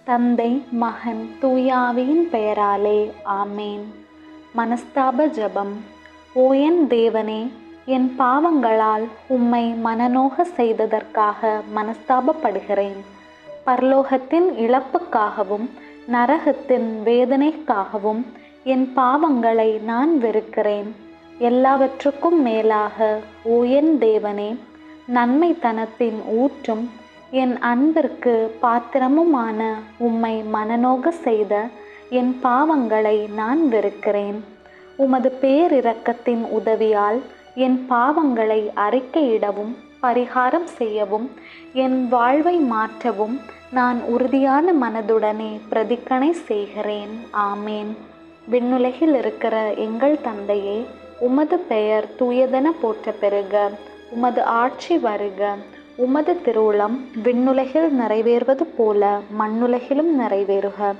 தந்தை, மகன், தூயாவியின் பெயராலே ஆமேன். மனஸ்தாப ஜெபம். ஓ என் தேவனே, என் பாவங்களால் உம்மை மனநோக செய்ததற்காக மனஸ்தாபப்படுகிறேன். பரலோகத்தின் இழப்புக்காகவும் நரகத்தின் வேதனைக்காகவும் என் பாவங்களை நான் வெறுக்கிறேன். எல்லாவற்றுக்கும் மேலாக ஓ என் தேவனே, நன்மைத்தனத்தின் ஊற்றும் என் அன்பிற்கு பாத்திரமுமான உம்மை மனநோக செய்த என் பாவங்களை நான் வெறுக்கிறேன். உமது பேரிரக்கத்தின் உதவியால் என் பாவங்களை அறிக்கையிடவும் பரிகாரம் செய்யவும் என் வாழ்வை மாற்றவும் நான் உறுதியான மனதுடனே பிரதிக்கணை செய்கிறேன். ஆமேன். விண்ணுலகில் இருக்கிற எங்கள் தந்தையே, உமது பெயர் தூயதென போற்ற பெறுக. உமது ஆட்சி வருக. உமது திருவுளம் விண்ணுலகில் நிறைவேறுவது போல மண்ணுலகிலும் நிறைவேறுக.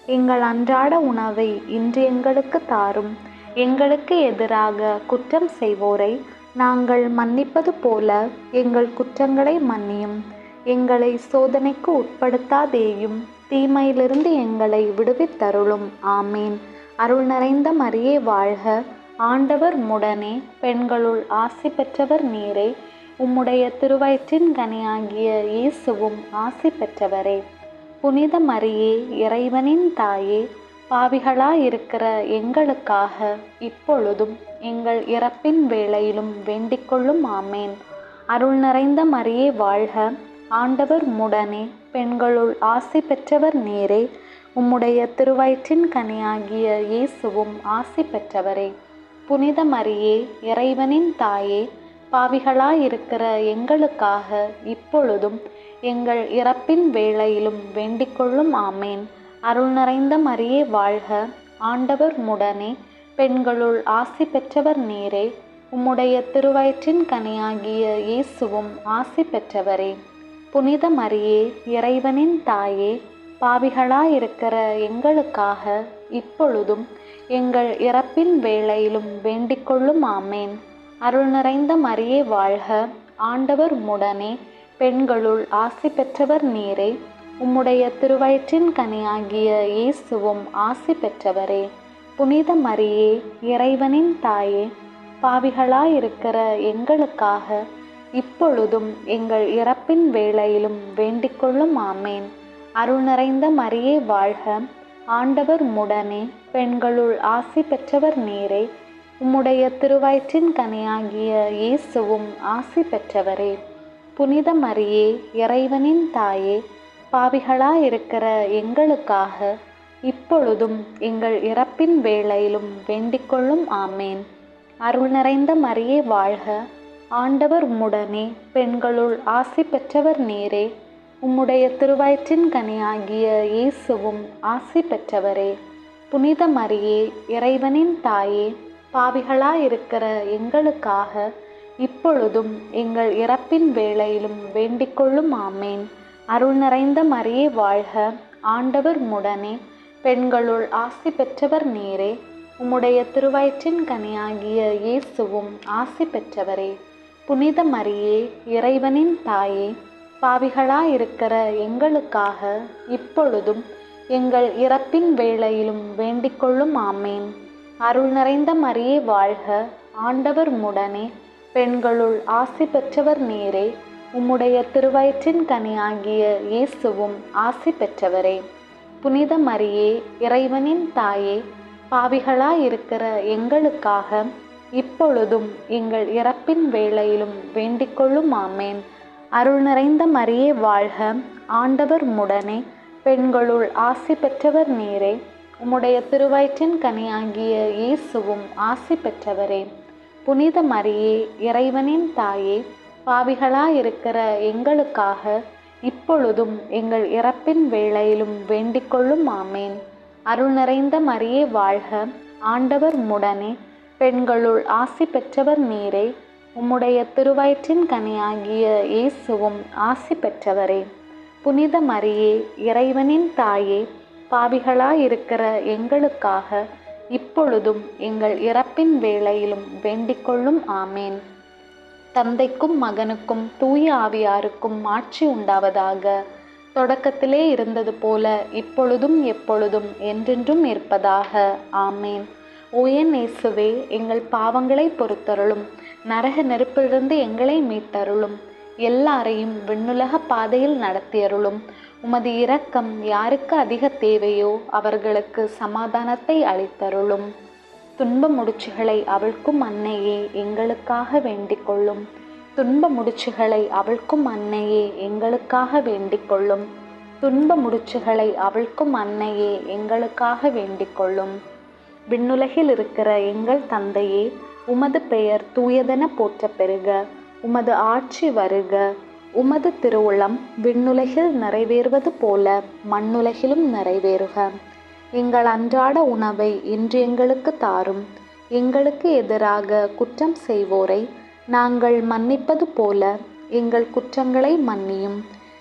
எங்கள் அன்றாட உணவை இன்று எங்களுக்கு தாரும். எங்களுக்கு எதிராக குற்றம் செய்வோரை நாங்கள் மன்னிப்பது போல எங்கள் குற்றங்களை மன்னியும். எங்களை சோதனைக்கு உட்படுத்தாதேயும், தீமையிலிருந்து எங்களை விடுவித்தருளும். ஆமீன். அருள் நிறைந்த மரியே வாழ்க. ஆண்டவர் உம்முடனே, பெண்களுள் ஆசி பெற்றவர் நீரே. உம்முடைய திருவயிற்றின் கனியாகிய இயேசுவும் ஆசி பெற்றவரே. புனித மரியே, இறைவனின் தாயே, பாவிகளாயிருக்கிற எங்களுக்காக இப்பொழுதும் எங்கள் இறப்பின் வேளையிலும் வேண்டிக்கொள்ளும். ஆமேன். அருள் நிறைந்த மரியே வாழ்க. ஆண்டவர் உம்முடனே, பெண்களுள் ஆசி பெற்றவர் நீரே. உம்முடைய திருவயிற்றின் கனியாகிய இயேசுவும் ஆசி பெற்றவரே. புனித மரியே, இறைவனின் தாயே, பாவிகளாயிருக்கிற எங்களுக்காக இப்பொழுதும் எங்கள் இறப்பின் வேளையிலும் வேண்டிக்கொள்ளும். ஆமேன். அருள் நிறைந்த மரியே வாழ்க. ஆண்டவர் உம்முடனே, பெண்களுள் ஆசி பெற்றவர் நீரே. உம்முடைய திருவயிற்றின் கனியாகிய இயேசுவும் ஆசி பெற்றவரே. புனித மரியே, இறைவனின் தாயே, பாவிகளாயிருக்கிற எங்களுக்காக இப்பொழுதும் எங்கள் இறப்பின் வேளையிலும் வேண்டிக்கொள்ளும். ஆமேன். அருள் நிறைந்த மரியே வாழ்க. ஆண்டவர் உம்முடனே, பெண்களுள் ஆசி பெற்றவர் நீரே. உம்முடைய திருவயிற்றின் கனியாகிய இயேசுவும் ஆசி பெற்றவரே. புனித மரியே, இறைவனின் தாயே, பாவிகளாயிருக்கிற எங்களுக்காக இப்பொழுதும் எங்கள் இறப்பின் வேளையிலும் வேண்டிக்கொள்ளும். ஆமேன். அருள் நிறைந்த மரியே வாழ்க. ஆண்டவர் உம்முடனே, பெண்களுள் ஆசி பெற்றவர் நீரே. உம்முடைய திருவயிற்றின் கனியாகிய இயேசுவும் ஆசி பெற்றவரே. புனித மரியே, இறைவனின் தாயே, பாவிகளாயிருக்கிற எங்களுக்காக இப்பொழுதும் எங்கள் இறப்பின் வேளையிலும் வேண்டிக்கொள்ளும். ஆமேன். அருள் நிறைந்த மரியே வாழ்க. ஆண்டவர் உம்முடனே, பெண்களுள் ஆசி பெற்றவர் நீரே. உம்முடைய திருவயிற்றின் கனியாகிய இயேசுவும் ஆசி பெற்றவரே. புனித மரியே, இறைவனின் தாயே, பாவிகளாயிருக்கிற எங்களுக்காக இப்பொழுதும் எங்கள் இறப்பின் வேளையிலும் வேண்டிக்கொள்ளும். ஆமேன். அருள் நிறைந்த மரியே வாழ்க. ஆண்டவர் உம்முடனே, பெண்களுள் ஆசி பெற்றவர் நீரே. உம்முடைய திருவயிற்றின் கனியாகிய இயேசுவும் ஆசி பெற்றவரே. புனித மரியே, இறைவனின் தாயே, பாவிகளாயிருக்கிற எங்களுக்காக இப்பொழுதும் எங்கள் இறப்பின் வேளையிலும் வேண்டிக்கொள்ளும். ஆமேன். அருள் நிறைந்த மரியே வாழ்க. ஆண்டவர் உம்முடனே, பெண்களுள் ஆசி பெற்றவர் நீரே. உம்முடைய திருவயிற்றின் கனியாகிய இயேசுவும் ஆசி பெற்றவரே. புனித மரியே, இறைவனின் தாயே, பாவிகளாயிருக்கிற எங்களுக்காக இப்பொழுதும் எங்கள் இறப்பின் வேளையிலும் வேண்டிக்கொள்ளும். ஆமேன். அருள் நிறைந்த மரியே வாழ்க. ஆண்டவர் உம்முடனே, பெண்களுள் ஆசி பெற்றவர் நீரே. உம்முடைய திருவயிற்றின் கனியாகிய இயேசுவும் ஆசி பெற்றவரே. புனித மரியே, இறைவனின் தாயே, பாவிகளாயிருக்கிற எங்களுக்காக இப்பொழுதும் எங்கள் இறப்பின் வேளையிலும் வேண்டிக்கொள்ளும். ஆமேன். அருள் நிறைந்த மரியே வாழ்க. ஆண்டவர் உம்முடனே, பெண்களுள் ஆசி பெற்றவர் நீரே. உம்முடைய திருவயிற்றின் கனியாகிய இயேசுவும் ஆசி பெற்றவரே. புனித மரியே, இறைவனின் தாயே, பாவிகளாயிருக்கிற எங்களுக்காக இப்பொழுதும் எங்கள் இறப்பின் வேளையிலும் வேண்டிக்கொள்ளும். ஆமேன். தந்தைக்கும் மகனுக்கும் தூய ஆவியாருக்கும் ஆட்சி உண்டாவதாக. தொடக்கத்திலே இருந்தது போல இப்பொழுதும் எப்பொழுதும் என்றென்றும் இருப்பதாக. ஆமேன். ஓ என் இயேசுவே, எங்கள் பாவங்களை பொறுத்தருளும். நரக நெருப்பிலிருந்து எங்களை மீட்டருளும். எல்லாரையும் விண்ணுலக பாதையில் நடத்தியருளும். உமது இரக்கம் யாருக்கு அதிக தேவையோ அவர்களுக்கு சமாதானத்தை அளித்தருளும். துன்ப முடிச்சுகளை அவிழ்க்கும் அன்னையே எங்களுக்காக வேண்டிக் கொள்ளும். துன்ப முடிச்சுகளை அவிழ்க்கும் அன்னையே எங்களுக்காக வேண்டிக் கொள்ளும். துன்ப முடிச்சுகளை அவிழ்க்கும் அன்னையே எங்களுக்காக வேண்டிக் கொள்ளும். விண்ணுலகில் இருக்கிற எங்கள் தந்தையே, உமது பெயர் தூயதென போற்றப் பெறுக. உமது ஆட்சி வருக. உமது திருவுளம் விண்ணுலகில் நிறைவேறுவது போல மண்ணுலகிலும் நிறைவேறுக. எங்கள் அன்றாட உணவை இன்று எங்களுக்கு தாரும். எங்களுக்கு எதிராக குற்றம் செய்வோரை நாங்கள் மன்னிப்பது போல எங்கள் குற்றங்களை மன்னியும்.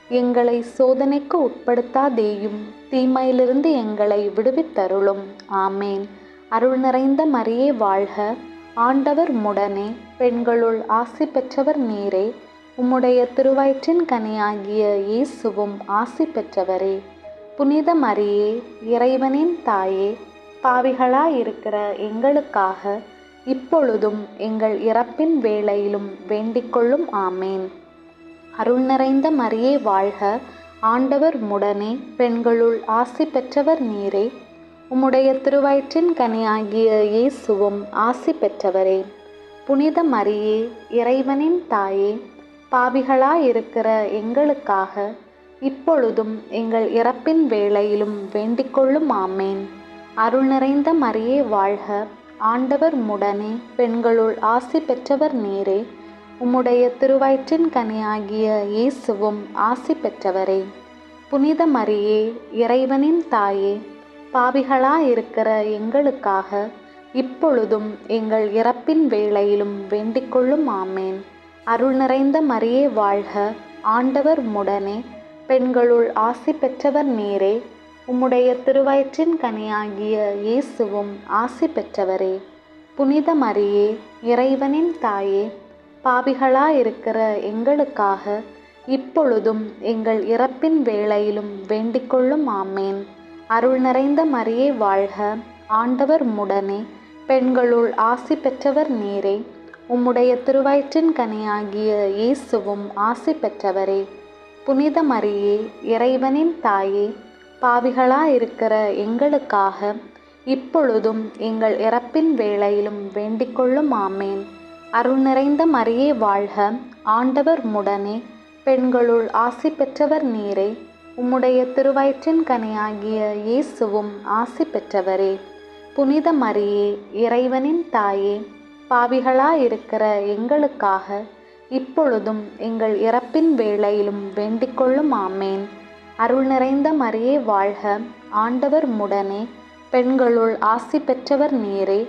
எங்களை சோதனைக்கு உட்படுத்தாதேயும், தீமையிலிருந்து எங்களை விடுவித்தருளும். ஆமேன். அருள் நிறைந்த மரியே வாழ்க. ஆண்டவர் உம்முடனே, பெண்களுள் ஆசி பெற்றவர் நீரே. உம்முடைய திருவயிற்றின் கனியாகிய இயேசுவும் ஆசி பெற்றவரே. புனித மரியே, இறைவனின் தாயே, பாவிகளாயிருக்கிற எங்களுக்காக இப்பொழுதும் எங்கள் இறப்பின் வேளையிலும் வேண்டிக்கொள்ளும். ஆமேன். அருள் நிறைந்த மரியே வாழ்க. ஆண்டவர் உம்முடனே, பெண்களுள் ஆசி பெற்றவர் நீரே. உம்முடைய திருவயிற்றின் கனியாகிய இயேசுவும் ஆசி பெற்றவரே. புனித மரியே, இறைவனின் தாயே, பாவிகளாயிருக்கிற எங்களுக்காக இப்பொழுதும் எங்கள் இறப்பின் வேளையிலும் வேண்டிக்கொள்ளும். ஆமேன். அருள் நிறைந்த மரியே வாழ்க. ஆண்டவர் உம்முடனே, பெண்களுள் ஆசி பெற்றவர் நீரே. உம்முடைய திருவயிற்றின் கனியாகிய இயேசுவும் ஆசி பெற்றவரே. புனித மரியே, இறைவனின் தாயே, பாவிகளாயிருக்கிற எங்களுக்காக இப்பொழுதும் எங்கள் இறப்பின் வேளையிலும் வேண்டிக்கொள்ளும். ஆமேன். அருள் நிறைந்த மரியே வாழ்க. ஆண்டவர் உம்முடனே, பெண்களுள் ஆசி பெற்றவர் நீரே. உம்முடைய திருவயிற்றின் கனியாகிய இயேசுவும் ஆசி பெற்றவரே. புனித மரியே, இறைவனின் தாயே, பாவிகளாயிருக்கிற எங்களுக்காக இப்பொழுதும் எங்கள் இறப்பின் வேளையிலும் வேண்டிக்கொள்ளும். ஆமேன். அருள் நிறைந்த மரியே வாழ்க. ஆண்டவர் உம்முடனே, பெண்களுள் ஆசி பெற்றவர் நீரே. உம்முடைய திருவயிற்றின் கனியாகிய இயேசுவும் ஆசி பெற்றவரே. புனித மரியே, இறைவனின் தாயே, பாவிகளாயிருக்கிற எங்களுக்காக இப்பொழுதும் எங்கள் இறப்பின் வேளையிலும் வேண்டிக்கொள்ளும். ஆமேன். அருள் நிறைந்த மரியே வாழ்க. ஆண்டவர் உம்முடனே, பெண்களுள் ஆசி பெற்றவர் நீரே. உம்முடைய திருவயிற்றின் கனியாகிய இயேசுவும் ஆசி பெற்றவரே. புனித மரியே, இறைவனின் தாயே, பாவிகளாயிருக்கிற எங்களுக்காக இப்பொழுதும் எங்கள் இறப்பின் வேளையிலும் வேண்டிக்கொள்ளும். ஆமேன். அருள் நிறைந்த மரியே வாழ்க. ஆண்டவர் உம்முடனே, பெண்களுள் ஆசி பெற்றவர் நீரே.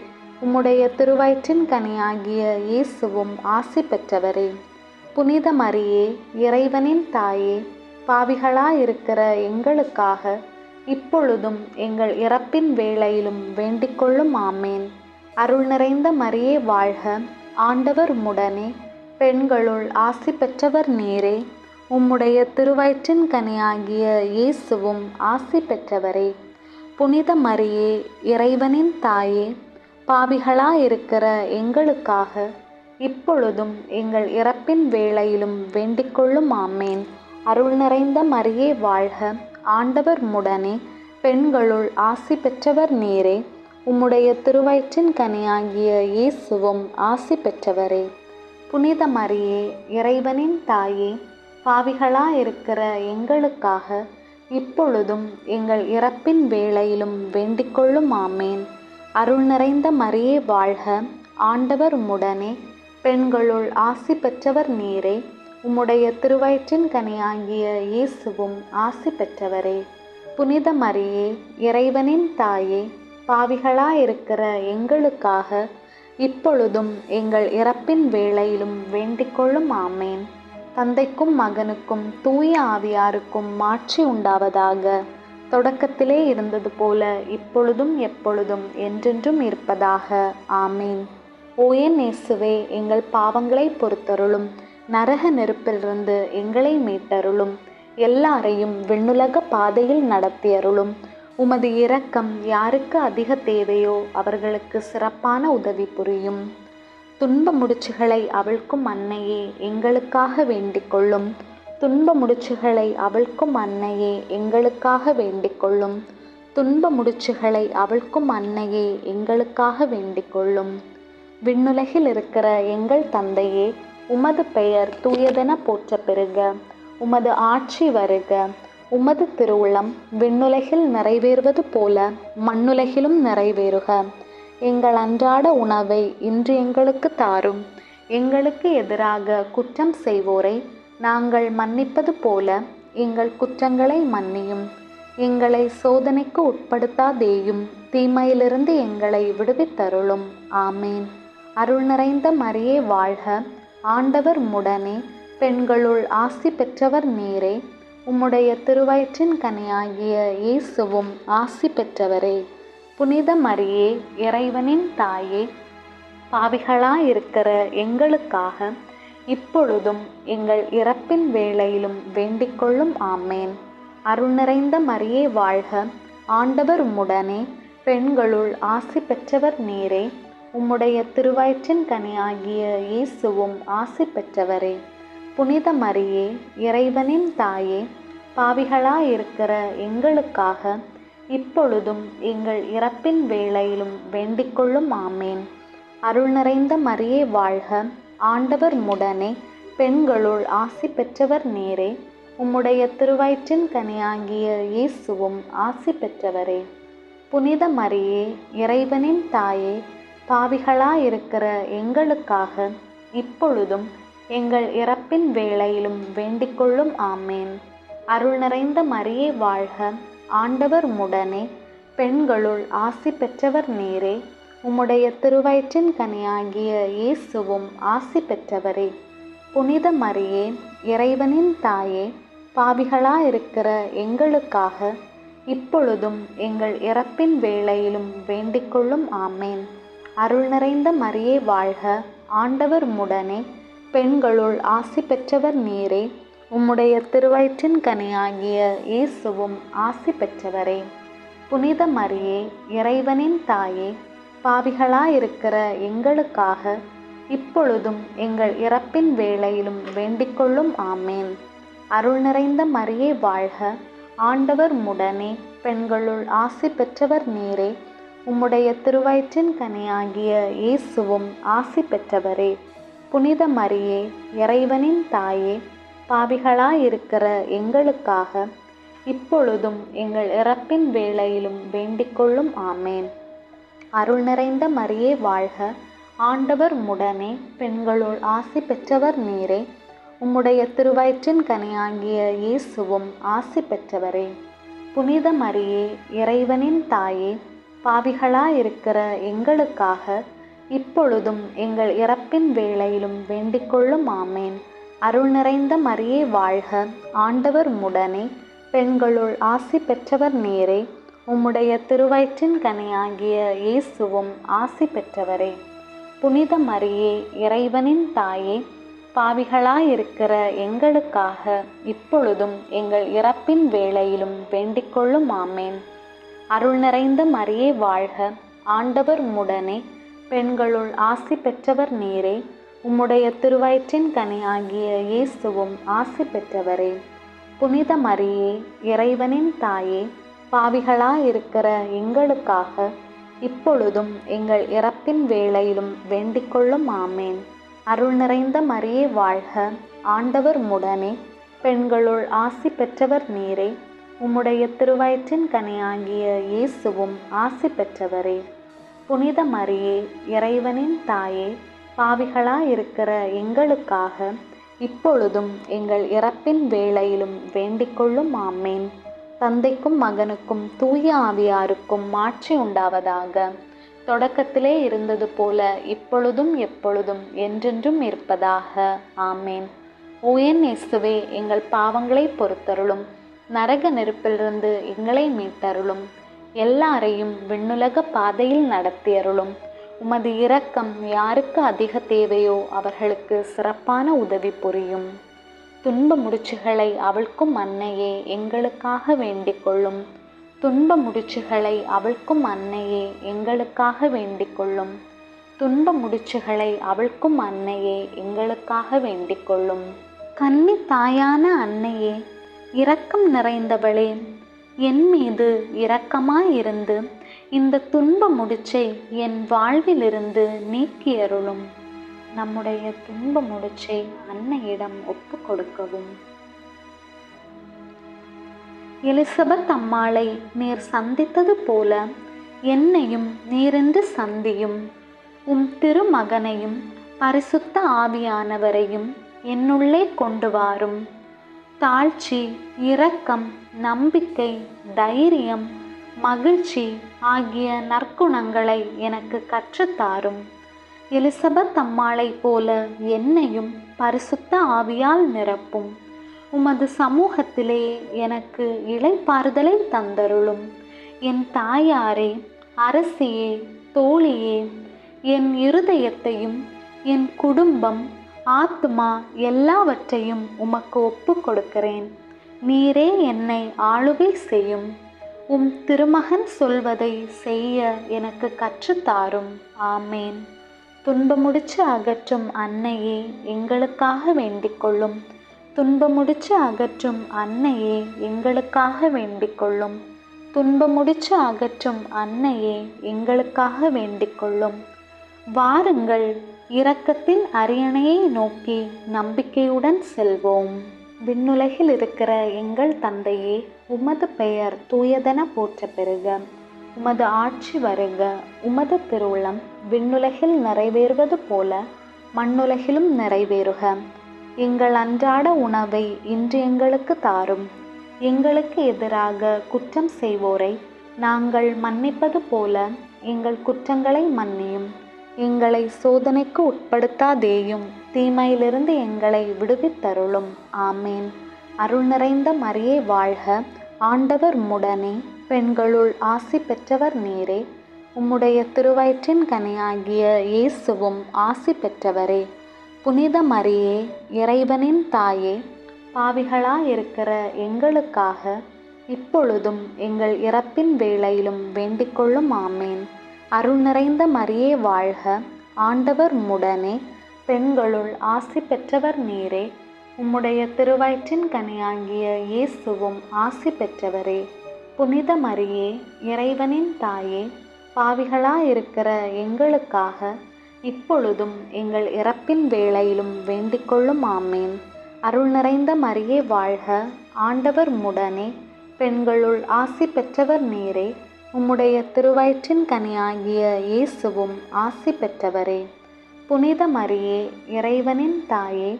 உம்முடைய திருவயிற்றின் கனியாகிய இயேசுவும் ஆசி பெற்றவரே. புனித மரியே, இறைவனின் தாயே, பாவிகளாயிருக்கிற எங்களுக்காக இப்பொழுதும் எங்கள் இறப்பின் வேளையிலும் வேண்டிக்கொள்ளும். ஆமேன். அருள் நிறைந்த மரியே வாழ்க. ஆண்டவர் உம்முடனே, பெண்களுள் ஆசி பெற்றவர் நீரே. உம்முடைய திருவயிற்றின் கனியாகிய இயேசுவும் ஆசி பெற்றவரே. புனித மரியே, இறைவனின் தாயே, பாவிகளாயிருக்கிற எங்களுக்காக இப்பொழுதும் எங்கள் இறப்பின் வேளையிலும் வேண்டிக்கொள்ளும். ஆமேன். அருள் நிறைந்த மரியே வாழ்க. ஆண்டவர் உம்முடனே, பெண்களுள் ஆசி பெற்றவர் நீரே. உம்முடைய திருவயிற்றின் கனியாகிய இயேசுவும் ஆசி பெற்றவரே. புனித மரியே, இறைவனின் தாயே, பாவிகளாயிருக்கிற எங்களுக்காக இப்பொழுதும் எங்கள் இறப்பின் வேளையிலும் வேண்டிக்கொள்ளும். ஆமேன். அருள் நிறைந்த மரியே வாழ்க. ஆண்டவர் உம்முடனே, பெண்களுள் ஆசி பெற்றவர் நீரே. உம்முடைய திருவயிற்றின் கனியாகிய இயேசுவும் ஆசி பெற்றவரே. புனித மரியே, இறைவனின் தாயே, பாவிகளாயிருக்கிற எங்களுக்காக இப்பொழுதும் எங்கள் இறப்பின் வேளையிலும் வேண்டிக்கொள்ளும். ஆமேன். தந்தைக்கும் மகனுக்கும் தூய ஆவியாருக்கும் மாட்சி உண்டாவதாக. தொடக்கத்திலே இருந்தது போல இப்பொழுதும் எப்பொழுதும் என்றென்றும் இருப்பதாக. ஆமேன். ஓ என் இயேசுவே, எங்கள் பாவங்களை பொறுத்தருளும். நரக நெருப்பிலிருந்து எங்களை மீட்டருளும். எல்லாரையும் விண்ணுலக பாதையில் நடத்தியருளும். உமது இரக்கம் யாருக்கு அதிக தேவையோ அவர்களுக்கு சிறப்பான உதவி புரியும். துன்ப முடிச்சுகளை அவிழ்க்கும் அன்னையே எங்களுக்காக வேண்டிக் கொள்ளும். துன்ப முடிச்சுகளை அவிழ்க்கும் அன்னையே எங்களுக்காக வேண்டிக் கொள்ளும். துன்ப முடிச்சுகளை அவிழ்க்கும் அன்னையே எங்களுக்காக வேண்டிக் கொள்ளும். விண்ணுலகில் இருக்கிற எங்கள் தந்தையே, உமது பெயர் தூயதென போற்ற பெறுக. உமது ஆட்சி வருக. உமது திருவுளம் விண்ணுலகில் நிறைவேறுவது போல மண்ணுலகிலும் நிறைவேறுக. எங்கள் அன்றாட உணவை இன்று எங்களுக்கு தாரும். எங்களுக்கு எதிராக குற்றம் செய்வோரை நாங்கள் மன்னிப்பது போல எங்கள் குற்றங்களை மன்னியும். எங்களை சோதனைக்கு உட்படுத்தாதேயும், தீமையிலிருந்து எங்களை விடுவித்தருளும். ஆமேன். அருள் நிறைந்த மரியே வாழ்க. ஆண்டவர் உம்முடனே, பெண்களுள் ஆசி பெற்றவர் நீரே. உம்முடைய திருவயிற்றின் கனியாகிய இயேசுவும் ஆசி பெற்றவரே. புனித மரியே, இறைவனின் தாயே, பாவிகளாயிருக்கிற எங்களுக்காக இப்பொழுதும் எங்கள் இறப்பின் வேளையிலும் வேண்டிக்கொள்ளும். ஆமேன். அருள் நிறைந்த மரியே வாழ்க. ஆண்டவர் உம்முடனே, பெண்களுள் ஆசி பெற்றவர் நீரே. உம்முடைய திருவயிற்றின் கனியாகிய இயேசுவும் ஆசி பெற்றவரே. புனித மரியே, இறைவனின் தாயே, பாவிகளாயிருக்கிற எங்களுக்காக இப்பொழுதும் எங்கள் இறப்பின் வேளையிலும் வேண்டிக்கொள்ளும். ஆமேன். அருள் நிறைந்த மரியே வாழ்க. ஆண்டவர் உம்முடனே, பெண்களுள் ஆசி பெற்றவர் நீரே. உம்முடைய திருவயிற்றின் கனியாகிய இயேசுவும் ஆசி பெற்றவரே. புனித மரியே, இறைவனின் தாயே, பாவிகளாயிருக்கிற எங்களுக்காக இப்பொழுதும் எங்கள் இறப்பின் வேளையிலும் வேண்டிக்கொள்ளும். ஆமேன். அருள் நிறைந்த மரியே வாழ்க. ஆண்டவர் உம்முடனே, பெண்களுள் ஆசி பெற்றவர் நீரே. உம்முடைய திருவயிற்றின் கனியாகிய இயேசுவும் ஆசி பெற்றவரே. புனித மரியே, இறைவனின் தாயே, பாவிகளாயிருக்கிற எங்களுக்காக இப்பொழுதும் எங்கள் இறப்பின் வேளையிலும் வேண்டிக்கொள்ளும். ஆமேன். அருள் நிறைந்த மரியே வாழ்க. ஆண்டவர் உம்முடனே, பெண்களுள் ஆசி பெற்றவர் நீரே. உம்முடைய திருவயிற்றின் கனியாகிய இயேசுவும் ஆசி பெற்றவரே. புனித மரியே, இறைவனின் தாயே, பாவிகளாயிருக்கிற எங்களுக்காக இப்பொழுதும் எங்கள் இறப்பின் வேளையிலும் வேண்டிக்கொள்ளும். ஆமேன். அருள் நிறைந்த மரியே வாழ்க. ஆண்டவர் உம்முடனே, பெண்களுள் ஆசி பெற்றவர் நீரே. உம்முடைய திருவயிற்றின் கனியாகிய இயேசுவும் ஆசி பெற்றவரே. புனித மரியே, இறைவனின் தாயே, பாவிகளாயிருக்கிற எங்களுக்காக இப்பொழுதும் எங்கள் இறப்பின் வேளையிலும் வேண்டிக்கொள்ளும். ஆமேன். அருள் நிறைந்த மரியே வாழ்க. ஆண்டவர் உம்முடனே, பெண்களுள் ஆசி பெற்றவர் நீரே. உம்முடைய திருவயிற்றின் கனியாகிய இயேசுவும் ஆசி பெற்றவரே. புனித மரியே, இறைவனின் தாயே, பாவிகளாயிருக்கிற எங்களுக்காக இப்பொழுதும் எங்கள் இறப்பின் வேளையிலும் வேண்டிக்கொள்ளும். ஆமேன். அருள் நிறைந்த மரியே வாழ்க. ஆண்டவர் உம்முடனே, பெண்களுள் ஆசி பெற்றவர் நீரே. உம்முடைய திருவயிற்றின் கனியாகிய இயேசுவும் ஆசி பெற்றவரே. புனித மரியே, இறைவனின் தாயே, பாவிகளாயிருக்கிற எங்களுக்காக இப்பொழுதும் எங்கள் இறப்பின் வேளையிலும் வேண்டிக்கொள்ளும். ஆமேன். அருள் நிறைந்த மரியே வாழ்க. ஆண்டவர் உம்முடனே, பெண்களுள் ஆசி பெற்றவர் நீரே. உம்முடைய திருவயிற்றின் கனியாகிய இயேசுவும் ஆசி பெற்றவரே. புனித மரியே, இறைவனின் தாயே, பாவிகளாயிருக்கிற எங்களுக்காக இப்பொழுதும் எங்கள் இறப்பின் வேளையிலும் வேண்டிக்கொள்ளும். ஆமேன். அருள் நிறைந்த மரியே வாழ்க. ஆண்டவர் உம்முடனே, பெண்களுள் ஆசி பெற்றவர் நீரே. உம்முடைய திருவயிற்றின் கனியாகிய இயேசுவும் ஆசி பெற்றவரே. புனித மரியே, இறைவனின் தாயே, பாவிகளாயிருக்கிற எங்களுக்காக இப்பொழுதும் எங்கள் இறப்பின் வேளையிலும் வேண்டிக்கொள்ளும். ஆமேன். தந்தைக்கும் மகனுக்கும் தூய ஆவியாருக்கும் மாட்சி உண்டாவதாக. தொடக்கத்திலே இருந்தது போல இப்பொழுதும் எப்பொழுதும் என்றென்றும் இருப்பதாக. ஆமேன். ஓ என் இயேசுவே, எங்கள் பாவங்களை பொறுத்தருளும். நரக நெருப்பிலிருந்து எங்களை மீட்டருளும். எல்லாரையும் விண்ணுலக பாதையில் நடத்தியருளும். உமது இரக்கம் யாருக்கு அதிக தேவையோ அவர்களுக்கு சிறப்பான உதவி புரியும். துன்ப முடிச்சுகளை அவிழ்க்கும் அன்னையே எங்களுக்காக வேண்டிக் கொள்ளும். துன்ப முடிச்சுகளை அவிழ்க்கும் அன்னையே எங்களுக்காக வேண்டிக் கொள்ளும். துன்ப முடிச்சுகளை அவிழ்க்கும் அன்னையே எங்களுக்காக வேண்டிக் கொள்ளும். கன்னி தாயான அன்னையே, இரக்கம் நிறைந்தவளே, என் மீது இரக்கமாயிருந்து இந்த துன்ப முடிச்சை என் வாழ்விலிருந்து நீக்கியருளும். நம்முடைய துன்ப முடிச்சை அன்னையிடம் ஒப்பு கொடுக்கவும். எலிசபெத் அம்மாளை நீர் சந்தித்தது போல என்னையும் நீரென்று சந்தியும். திருமகனையும் பரிசுத்த ஆவியானவரையும் என்னுள்ளே கொண்டு வாரும். தாழ்ச்சி, இரக்கம், நம்பிக்கை, தைரியம், மகிழ்ச்சி ஆகிய நற்குணங்களை எனக்கு கற்றுத்தாரும். எலிசபெத் அம்மாளை போல என்னையும் பரிசுத்த ஆவியால் நிரப்பும். உமது சமூகத்திலே எனக்கு இளைப்பாறுதலை தந்தருளும். என் தாயாரே, அரசியே, தோழியே, என் இருதயத்தையும் என் குடும்பம், ஆத்மா எல்லாவற்றையும் உமக்கு ஒப்பு கொடுக்கிறேன். நீரே என்னை ஆளுகை செய்யும். திருமகன் சொல்வதை செய்ய எனக்கு கற்றுத்தாரும். ஆமேன். துன்பமுடிச்சு அகற்றும் அன்னையே எங்களுக்காக வேண்டிக் கொள்ளும். துன்பமுடிச்சு அகற்றும் அன்னையே எங்களுக்காக வேண்டிக் கொள்ளும். துன்பமுடிச்சு அகற்றும் அன்னையே எங்களுக்காக வேண்டிக் கொள்ளும். வாருங்கள், இரக்கத்தின் அரியணையை நோக்கி நம்பிக்கையுடன் செல்வோம். விண்ணுலகில் இருக்கிற எங்கள் தந்தையே, உமது பெயர் தூயதென போற்ற பெறுக. உமது ஆட்சி வருக. உமது திருவுளம் விண்ணுலகில் நிறைவேறுவது போல மண்ணுலகிலும் நிறைவேறுக. எங்கள் அன்றாட உணவை இன்று எங்களுக்கு தாரும். எங்களுக்கு எதிராக குற்றம் செய்வோரை நாங்கள் மன்னிப்பது போல எங்கள் குற்றங்களை மன்னியும். எங்களை சோதனைக்கு உட்படுத்தாதேயும், தீமையிலிருந்து எங்களை விடுவித்தருளும். ஆமேன். அருள் நிறைந்த மரியே வாழ்க. ஆண்டவர் உம்முடனே, பெண்களுள் ஆசி பெற்றவர் நீரே. உம்முடைய திருவயிற்றின் கனியாகிய இயேசுவும் ஆசி பெற்றவரே. புனித மரியே, இறைவனின் தாயே, பாவிகளாயிருக்கிற எங்களுக்காக இப்பொழுதும் எங்கள் இறப்பின் வேளையிலும் வேண்டிக்கொள்ளும். ஆமேன். அருள் நிறைந்த மரியே வாழ்க. ஆண்டவர் உம்முடனே, பெண்களுள் ஆசி பெற்றவர் நீரே. உம்முடைய திருவயிற்றின் கனியாகிய இயேசுவும் ஆசி பெற்றவரே. புனித மரியே, இறைவனின் தாயே, பாவிகளாயிருக்கிற எங்களுக்காக இப்பொழுதும் எங்கள் இறப்பின் வேளையிலும் வேண்டிக்கொள்ளும். ஆமேன். அருள் நிறைந்த மரியே வாழ்க. ஆண்டவர் உம்முடனே, பெண்களுள் ஆசி பெற்றவர் நீரே. உம்முடைய திருவயிற்றின் கனியாகிய இயேசுவும் ஆசி பெற்றவரே. புனித மரியே, இறைவனின் தாயே,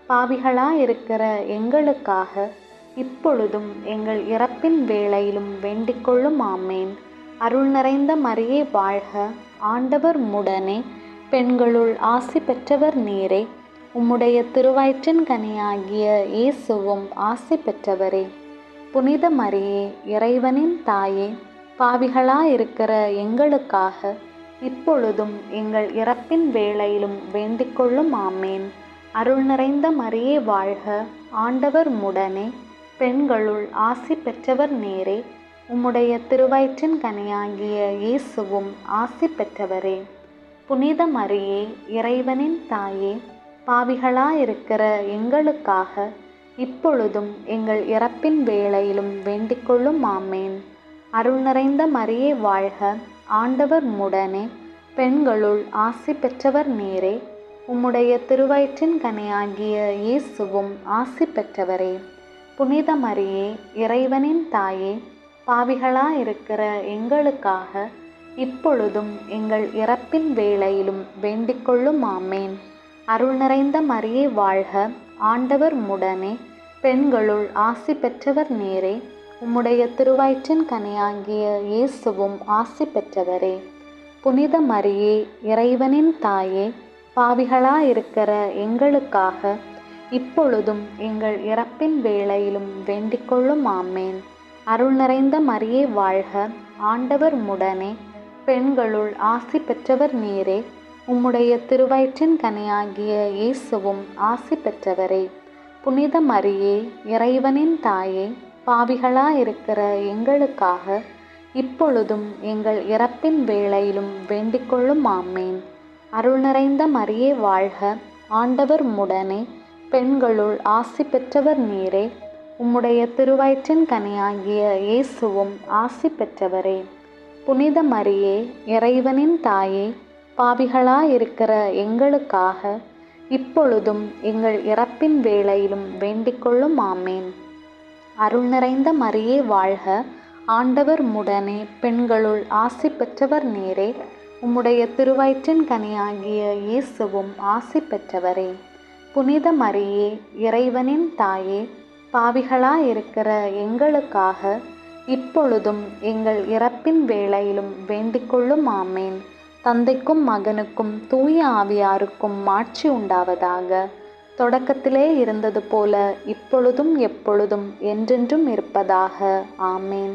பாவிகளாயிருக்கிற எங்களுக்காக இப்பொழுதும் எங்கள் இறப்பின் வேளையிலும் வேண்டிக்கொள்ளும். ஆமேன். அருள் நிறைந்த மரியே வாழ்க. ஆண்டவர் உம்முடனே, பெண்களுள் ஆசி பெற்றவர் நீரே. உம்முடைய திருவயிற்றின் கனியாகிய இயேசுவும் ஆசி பெற்றவரே. புனித மரியே, இறைவனின் தாயே, பாவிகளாயிருக்கிற எங்களுக்காக இப்பொழுதும் எங்கள் இறப்பின் வேளையிலும் வேண்டிக்கொள்ளும். ஆமேன். அருள் நிறைந்த மரியே வாழ்க. ஆண்டவர் உம்முடனே, பெண்களுள் ஆசி பெற்றவர் நீரே. உம்முடைய திருவயிற்றின் கனியாகிய இயேசுவும் ஆசி பெற்றவரே. புனித மரியே, இறைவனின் தாயே, பாவிகளாயிருக்கிற எங்களுக்காக இப்பொழுதும் எங்கள் இறப்பின் வேளையிலும் வேண்டிக்கொள்ளும். ஆமேன். அருள் நிறைந்த மரியே வாழ்க. ஆண்டவர் உம்முடனே, பெண்களுள் ஆசி பெற்றவர் நீரே. உம்முடைய திருவயிற்றின் கனியாகிய இயேசுவும் ஆசி பெற்றவரே. புனித மரியே, இறைவனின் தாயே, பாவிகளாயிருக்கிற எங்களுக்காக இப்பொழுதும் எங்கள் இறப்பின் வேளையிலும் வேண்டிக்கொள்ளும். ஆமேன். அருள் நிறைந்த மரியே வாழ்க. ஆண்டவர் உம்முடனே, பெண்களுள் ஆசி பெற்றவர் நீரே. உம்முடைய திருவயிற்றின் கனியாகிய இயேசுவும் ஆசி பெற்றவரே. புனித மரியே, இறைவனின் தாயே, பாவிகளாயிருக்கிற எங்களுக்காக இப்பொழுதும் எங்கள் இறப்பின் வேளையிலும் வேண்டிக்கொள்ளும். ஆமேன். அருள் நிறைந்த மரியே வாழ்க. ஆண்டவர் உம்முடனே, பெண்களுள் ஆசி பெற்றவர் நீரே. உம்முடைய திருவயிற்றின் கனியாகிய இயேசுவும் ஆசி பெற்றவரே. புனித மரியே, இறைவனின் தாயே, பாவிகளாயிருக்கிற எங்களுக்காக இப்பொழுதும் எங்கள் இறப்பின் வேளையிலும் வேண்டிக்கொள்ளும். ஆமேன். அருள் நிறைந்த மரியே வாழ்க, ஆண்டவர் உம்முடனே, பெண்களுள் ஆசி பெற்றவர் நீரே. உம்முடைய திருவயிற்றின் கனியாகிய இயேசுவும் ஆசி பெற்றவரே. புனித மரியே, இறைவனின் தாயே, பாவிகளாயிருக்கிற எங்களுக்காக இப்பொழுதும் எங்கள் இறப்பின் வேளையிலும் வேண்டிக்கொள்ளும். ஆமேன். அருள் நிறைந்த மரியே வாழ்க, ஆண்டவர் உம்முடனே, பெண்களுள் ஆசி பெற்றவர் நீரே. உம்முடைய திருவயிற்றின் கனியாகிய இயேசுவும் ஆசி பெற்றவரே. புனித மரியே, இறைவனின் தாயே, பாவிகளாயிருக்கிற எங்களுக்காக இப்பொழுதும் எங்கள் இறப்பின் வேளையிலும் வேண்டிக்கொள்ளும். ஆமேன். தந்தைக்கும் மகனுக்கும் தூய ஆவியாருக்கும் மாட்சி உண்டாவதாக. தொடக்கத்திலே இருந்தது போல இப்பொழுதும் எப்பொழுதும் என்றென்றும் இருப்பதாக. ஆமேன்.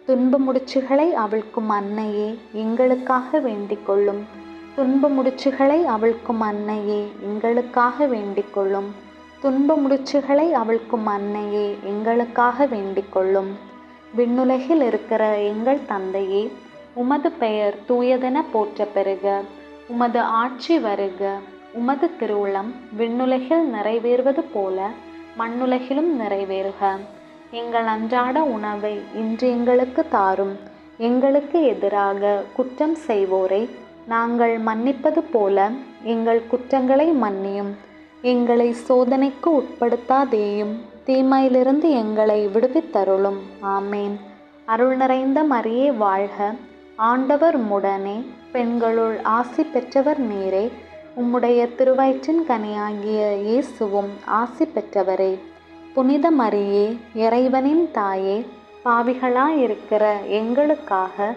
துன்ப முடிச்சுகளை அவிழ்க்கும் அன்னையே, எங்களுக்காக வேண்டிக்கொள்ளும். துன்ப முடிச்சுகளை அவிழ்க்கும் அன்னையே, எங்களுக்காக வேண்டிக்கொள்ளும். துன்ப முடிச்சுகளை அவிழ்க்கும் அன்னையே, எங்களுக்காக வேண்டிக்கொள்ளும். விண்ணுலகில் இருக்கிற எங்கள் தந்தையே, உமது பெயர் தூயதென போற்ற பெறுக. உமது ஆட்சி வருக. உமது திருவுளம் விண்ணுலகில் நிறைவேறுவது போல மண்ணுலகிலும் நிறைவேறுக. எங்கள் அன்றாட உணவை இன்று எங்களுக்கு தாரும். எங்களுக்கு எதிராக குற்றம் செய்வோரை நாங்கள் மன்னிப்பது போல எங்கள் குற்றங்களை மன்னியும். எங்களை சோதனைக்கு உட்படுத்தாதேயும், தீமையிலிருந்து எங்களை விடுவித்தருளும். ஆமேன். அருள் நிறைந்த மரியே வாழ்க, ஆண்டவர் உம்முடனே, பெண்களுள் ஆசி பெற்றவர் நீரே. உம்முடைய திருவயிற்றின் கனியாகிய இயேசுவும் ஆசி பெற்றவரே. புனித மரியே, இறைவனின் தாயே, பாவிகளாயிருக்கிற எங்களுக்காக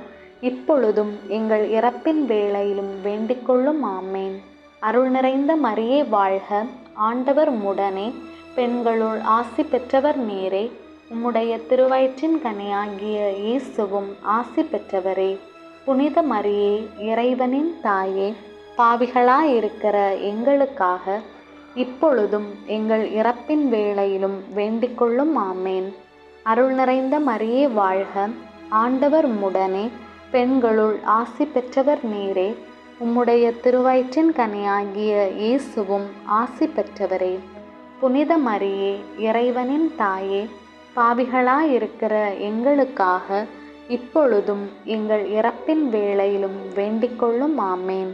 இப்பொழுதும் எங்கள் இறப்பின் வேளையிலும் வேண்டிக்கொள்ளும். ஆமேன். அருள் நிறைந்த மரியே வாழ்க, ஆண்டவர் உம்முடனே, பெண்களுள் ஆசி பெற்றவர் நீரே. உம்முடைய திருவயிற்றின் கனியாகிய இயேசுவும் ஆசி பெற்றவரே. புனித மரியே, இறைவனின் தாயே, பாவிகளாயிருக்கிற எங்களுக்காக இப்பொழுதும் எங்கள் இறப்பின் வேளையிலும் வேண்டிக்கொள்ளும். ஆமேன். அருள் நிறைந்த மரியே வாழ்க, ஆண்டவர் உம்முடனே, பெண்களுள் ஆசி பெற்றவர் நீரே. உம்முடைய திருவயிற்றின் கனியாகிய இயேசுவும் ஆசி பெற்றவரே. புனித மரியே, இறைவனின் தாயே, பாவிகளாயிருக்கிற எங்களுக்காக இப்பொழுதும் எங்கள் இறப்பின் வேளையிலும் வேண்டிக்கொள்ளும். ஆமேன்.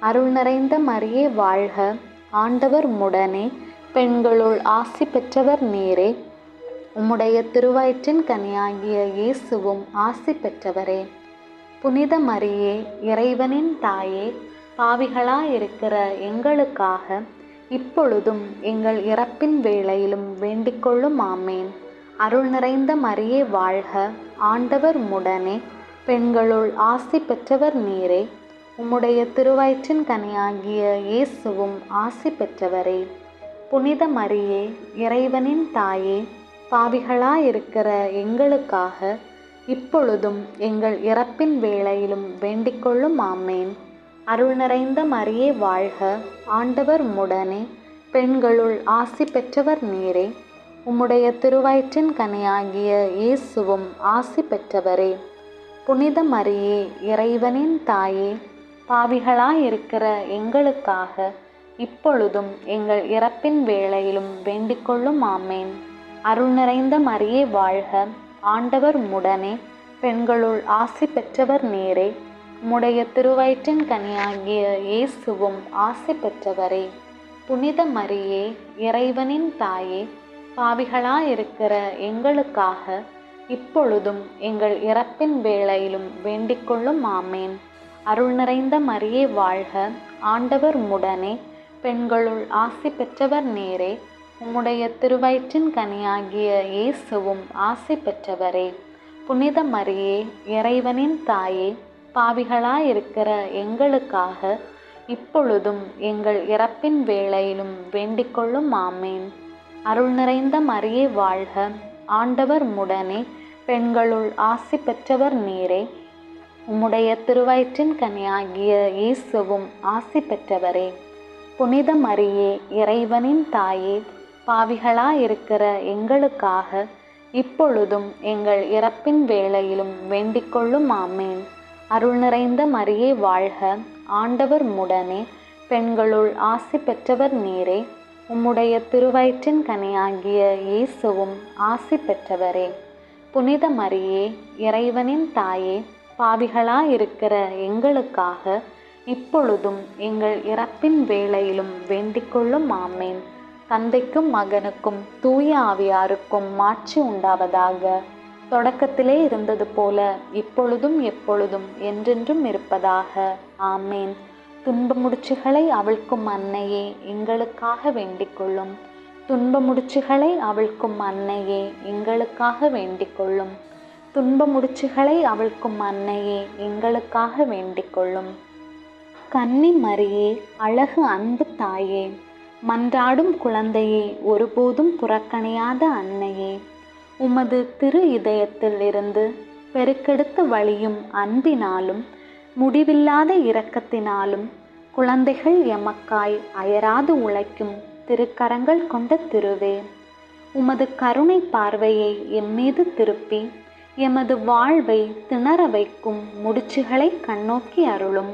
அருள் நிறைந்த மரியே வாழ்க, ஆண்டவர் உம்முடனே, பெண்களுள் ஆசி பெற்றவர் நீரே. உம்முடைய திருவயிற்றின் கனியாகிய இயேசுவும் ஆசி பெற்றவரே. புனித மரியே, இறைவனின் தாயே, பாவிகளாயிருக்கிற எங்களுக்காக இப்பொழுதும் எங்கள் இறப்பின் வேளையிலும் வேண்டிக்கொள்ளும். ஆமேன். அருள் நிறைந்த மரியே வாழ்க, ஆண்டவர் உம்முடனே, பெண்களுள் ஆசி பெற்றவர் நீரே. உம்முடைய திருவயிற்றின் கனியாகிய இயேசுவும் ஆசி பெற்றவரே. புனித மரியே, இறைவனின் தாயே, பாவிகளாயிருக்கிற எங்களுக்காக இப்பொழுதும் எங்கள் இறப்பின் வேளையிலும் வேண்டிக்கொள்ளும். ஆமேன். அருள் நிறைந்த மரியே வாழ்க, ஆண்டவர் உம்முடனே, பெண்களுள் ஆசி பெற்றவர் நீரே. உம்முடைய திருவயிற்றின் கனியாகிய இயேசுவும் ஆசி பெற்றவரே. புனித மரியே, இறைவனின் தாயே, பாவிகளாயிருக்கிற எங்களுக்காக இப்பொழுதும் எங்கள் இறப்பின் வேளையிலும் வேண்டிக்கொள்ளும். ஆமேன். அருள் நிறைந்த மரியே வாழ்க, ஆண்டவர் உம்முடனே, பெண்களுள் ஆசி பெற்றவர் நீரே. உம்முடைய திருவயிற்றின் கனியாகிய இயேசுவும் ஆசி பெற்றவரே. புனித மரியே, இறைவனின் தாயே, பாவிகளாயிருக்கிற எங்களுக்காக இப்பொழுதும் எங்கள் இறப்பின் வேளையிலும் வேண்டிக்கொள்ளும். ஆமேன். அருள் நிறைந்த மரியே வாழ்க, ஆண்டவர் உம்முடனே, பெண்களுள் ஆசி பெற்றவர் நீரே. உம்முடைய திருவயிற்றின் கனியாகிய இயேசுவும் ஆசி பெற்றவரே. புனித மரியே, இறைவனின் தாயே, பாவிகளாயிருக்கிற எங்களுக்காக இப்பொழுதும் எங்கள் இறப்பின் வேளையிலும் வேண்டிக்கொள்ளும். ஆமேன். அருள் நிறைந்த மரியே வாழ்க, ஆண்டவர் உம்முடனே, பெண்களுள் ஆசி பெற்றவர் நீரே. உம்முடைய திருவயிற்றின் கனியாகிய இயேசுவும் ஆசி பெற்றவரே. புனித மரியே, இறைவனின் தாயே, பாவிகளாயிருக்கிற எங்களுக்காக இப்பொழுதும் எங்கள் இறப்பின் வேளையிலும் வேண்டிக்கொள்ளும் ஆமேன். அருள் நிறைந்த மரியே வாழ்க, ஆண்டவர் உம்முடனே, பெண்களுள் ஆசி பெற்றவர் நீரே. உம்முடைய திருவயிற்றின் கனியாகிய இயேசுவும் ஆசி பெற்றவரே. புனித மரியே, இறைவனின் தாயே, பாவிகளாயிருக்கிற எங்களுக்காக இப்பொழுதும் எங்கள் இறப்பின் வேளையிலும் வேண்டிக்கொள்ளும் ஆமேன். தந்தைக்கும் மகனுக்கும் தூய ஆவியாருக்கும் மாட்சி உண்டாவதாக. தொடக்கத்திலே இருந்தது போல இப்பொழுதும் எப்பொழுதும் என்றென்றும் இருப்பதாக. ஆமேன். துன்ப முடிச்சுகளை அவிழ்க்கும் அன்னையே, எங்களுக்காக வேண்டிக்கொள்ளும். துன்ப முடிச்சுகளை அவிழ்க்கும் அன்னையே, எங்களுக்காக வேண்டிக்கொள்ளும். துன்ப முடிச்சுகளை அவிழ்க்கும் அன்னையே, எங்களுக்காக வேண்டிக்கொள்ளும். கன்னி மரியே, அழகு அன்பு தாயே, மன்றாடும் குழந்தையே, ஒருபோதும் புறக்கணியாத அன்னையே, உமது திரு இதயத்தில் இருந்து பெருக்கெடுத்து வழியும் அன்பினாலும் முடிவில்லாத இரக்கத்தினாலும் குழந்தைகள் எமக்காய் அயராது உழைக்கும் திருக்கரங்கள் கொண்ட திருவே, உமது கருணை பார்வையை எம்மீது திருப்பி எமது வாழ்வை திணற வைக்கும் முடிச்சுகளை கண்ணோக்கி அருளும்.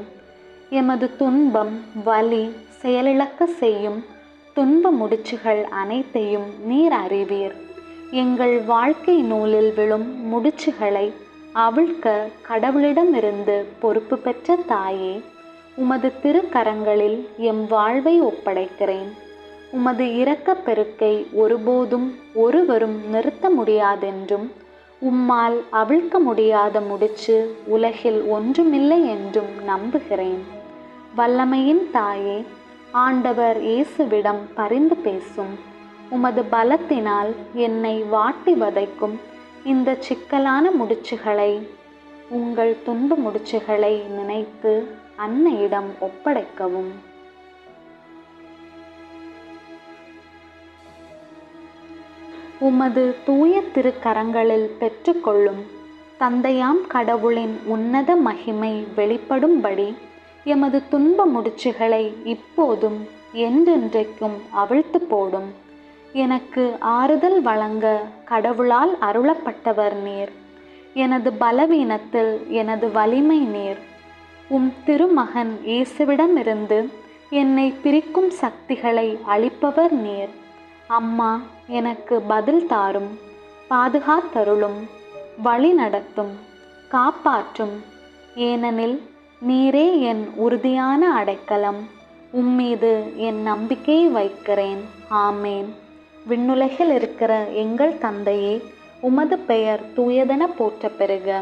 எமது துன்பம், வலி, செயலிழக்க செய்யும் துன்ப முடிச்சுகள் அனைத்தையும் நீர் அறிவீர். எங்கள் வாழ்க்கை நூலில் விழும் முடிச்சுகளை அவிழ்க்க கடவுளிடமிருந்து பொறுப்பு பெற்ற தாயே, உமது திருக்கரங்களில் எம் வாழ்வை ஒப்படைக்கிறேன். உமது இரக்கப் பெருக்கை ஒருபோதும் ஒருவரும் நிறுத்த முடியாதென்றும், உம்மால் அவிழ்க்க முடியாத முடிச்சு உலகில் ஒன்றுமில்லை என்றும் நம்புகிறேன். வல்லமையின் தாயே, ஆண்டவர் இயேசுவிடம் பரிந்து பேசும். உமது பலத்தினால் என்னை வாட்டி வதைக்கும் இந்த சிக்கலான முடிச்சுகளை, உங்கள் துன்ப முடிச்சுகளை நினைத்து அன்னையிடம் ஒப்படைக்கவும். உமது தூய திருக்கரங்களில் பெற்றுக்கொள்ளும். தந்தையாம் கடவுளின் உன்னத மகிமை வெளிப்படும்படி எமது துன்ப முடிச்சுகளை இப்போதும் என்றென்றைக்கும் அவிழ்த்து போடும். எனக்கு ஆறுதல் வழங்க கடவுளால் அருளப்பட்டவர் நீர். எனது பலவீனத்தில் எனது வலிமை நீர். உம் திருமகன் இயேசுவிடமிருந்து என்னை பிரிக்கும் சக்திகளை அளிப்பவர் நீர். அம்மா, எனக்கு பதில் தாரும், பாதுகாத்தருளும், வழி நடத்தும், காப்பாற்றும். ஏனெனில் நீரே என் உறுதியான அடைக்கலம். உம்மீது என் நம்பிக்கையை வைக்கிறேன். ஆமேன். விண்ணுலகில் இருக்கிற எங்கள் தந்தையே, உமது பெயர் தூயதென போற்ற பெறுக.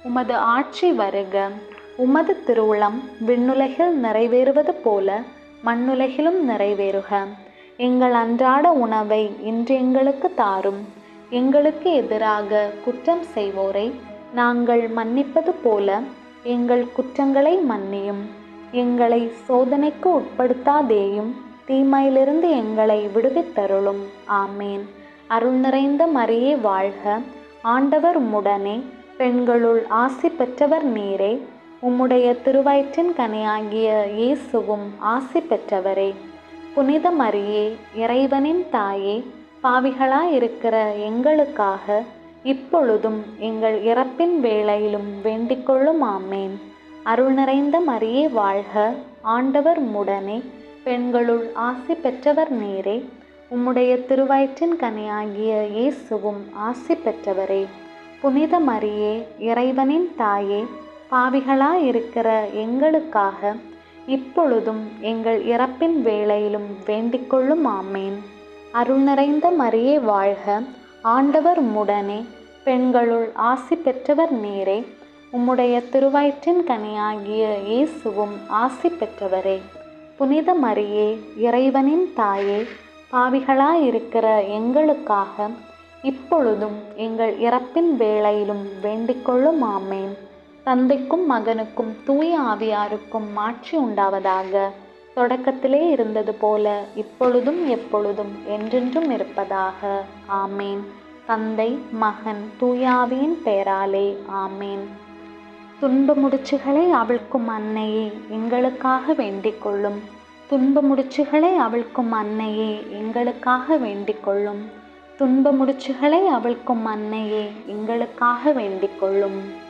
உமது ஆட்சி வருக. உமது திருவுளம் விண்ணுலகில் நிறைவேறுவது போல மண்ணுலகிலும் நிறைவேறுக. எங்கள் அன்றாட உணவை இன்று எங்களுக்கு தாரும். எங்களுக்கு எதிராக குற்றம் செய்வோரை நாங்கள் மன்னிப்பது போல எங்கள் குற்றங்களை மன்னியும். எங்களை சோதனைக்கு உட்படுத்தாதேயும், தீமையிலிருந்து எங்களை விடுவித்தருளும். ஆமேன். அருள் நிறைந்த மரியே வாழ்க, ஆண்டவர் உம்முடனே, பெண்களுள் ஆசி பெற்றவர் நீரே. உம்முடைய திருவயிற்றின் கனியாகிய இயேசுவும் ஆசி பெற்றவரே. புனித மரியே, இறைவனின் தாயே, பாவிகளாயிருக்கிற எங்களுக்காக இப்பொழுதும் எங்கள் இறப்பின் வேளையிலும் வேண்டிக்கொள்ளும். ஆமேன். அருள் நிறைந்த மரியே வாழ்க, ஆண்டவர் உம்முடனே, பெண்களுள் ஆசி பெற்றவர் நீரே. உம்முடைய திருவயிற்றின் கனியாகிய இயேசுவும் ஆசி பெற்றவரே. புனித மரியே, இறைவனின் தாயே, பாவிகளாயிருக்கிற எங்களுக்காக இப்பொழுதும் எங்கள் இறப்பின் வேளையிலும் வேண்டிக்கொள்ளும். ஆமேன். அருள் நிறைந்த மரியே வாழ்க, ஆண்டவர் உம்முடனே, பெண்களுள் ஆசி பெற்றவர் நீரே. உம்முடைய திருவயிற்றின் கனியாகிய இயேசுவும் ஆசி பெற்றவரே. புனித மரியே, இறைவனின் தாயே, பாவிகளாயிருக்கிற எங்களுக்காக இப்பொழுதும் எங்கள் இறப்பின் வேளையிலும் வேண்டிக்கொள்ளும். ஆமேன். தந்தைக்கும் மகனுக்கும் தூய ஆவியாருக்கும் மாட்சி உண்டாவதாக. தொடக்கத்திலே இருந்தது போல இப்பொழுதும் எப்பொழுதும் என்றென்றும் இருப்பதாக. ஆமேன். தந்தை, மகன், தூய ஆவியின் பெயராலே. ஆமேன். துன்ப முடிச்சுகளை அவிழ்க்கும் அன்னையே, எங்களுக்காக வேண்டிக் கொள்ளும். துன்ப முடிச்சுகளை அவிழ்க்கும் அன்னையே எங்களுக்காக வேண்டிக் கொள்ளும். துன்ப முடிச்சுகளை அவிழ்க்கும் அன்னையே எங்களுக்காக வேண்டிக் கொள்ளும்.